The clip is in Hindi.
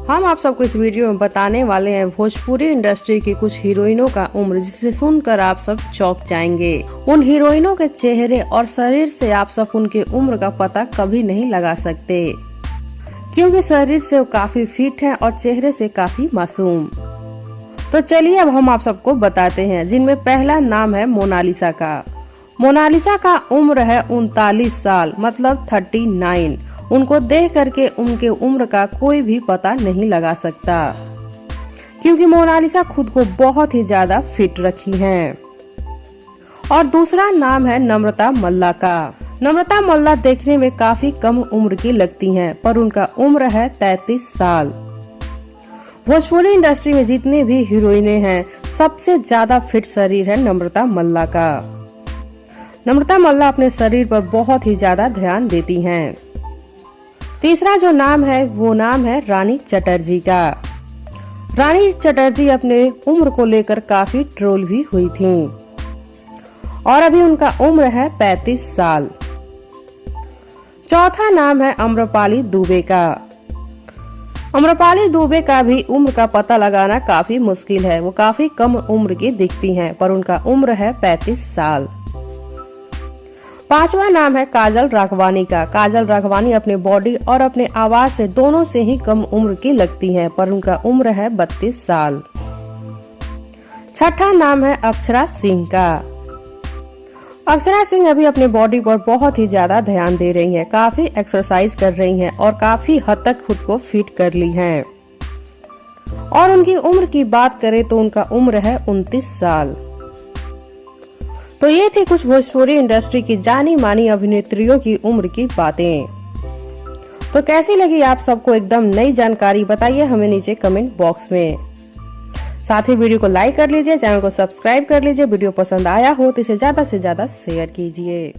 हम आप सबको इस वीडियो में बताने वाले हैं भोजपुरी इंडस्ट्री की कुछ हीरोइनों का उम्र, जिसे सुनकर आप सब चौंक जाएंगे। उन हीरोइनों के चेहरे और शरीर से आप सब उनके उम्र का पता कभी नहीं लगा सकते, क्योंकि शरीर से वो काफी फिट हैं और चेहरे से काफी मासूम। तो चलिए अब हम आप सबको बताते हैं, जिनमें पहला नाम है मोनालिसा का। मोनालिसा का उम्र है 39 साल, मतलब 39। उनको देख करके उनके उम्र का कोई भी पता नहीं लगा सकता, क्योंकि मोनालिसा खुद को बहुत ही ज्यादा फिट रखी हैं। और दूसरा नाम है नम्रता मल्ला का। नम्रता मल्ला देखने में काफी कम उम्र की लगती हैं, पर उनका उम्र है 33 साल। भोजपुरी इंडस्ट्री में जितने भी हीरोइनें हैं, सबसे ज्यादा फिट शरीर है नम्रता मल्ला का। नम्रता मल्ला अपने शरीर पर बहुत ही ज्यादा ध्यान देती हैं। तीसरा जो नाम है वो नाम है रानी चटर्जी का। रानी चटर्जी अपने उम्र को लेकर काफी ट्रोल भी हुई थीं और अभी उनका उम्र है 35 साल। चौथा नाम है आम्रपाली दुबे का। आम्रपाली दुबे का भी उम्र का पता लगाना काफी मुश्किल है। वो काफी कम उम्र की दिखती हैं, पर उनका उम्र है 35 साल। पांचवा नाम है काजल राघवानी का। काजल राघवानी अपने बॉडी और अपने आवाज से दोनों से ही कम उम्र की लगती हैं, पर उनका उम्र है 32 साल। छठा नाम है अक्षरा सिंह का। अक्षरा सिंह अभी अपने बॉडी पर बहुत ही ज्यादा ध्यान दे रही हैं, काफी एक्सरसाइज कर रही हैं और काफी हद तक खुद को फिट कर ली हैं। और उनकी उम्र की बात करें तो उनका उम्र है 29 साल। तो ये थी कुछ भोजपुरी इंडस्ट्री की जानी मानी अभिनेत्रियों की उम्र की बातें। तो कैसी लगी आप सबको एकदम नई जानकारी, बताइए हमें नीचे कमेंट बॉक्स में। साथ ही वीडियो को लाइक कर लीजिए, चैनल को सब्सक्राइब कर लीजिए। वीडियो पसंद आया हो तो इसे ज्यादा से ज्यादा शेयर कीजिए।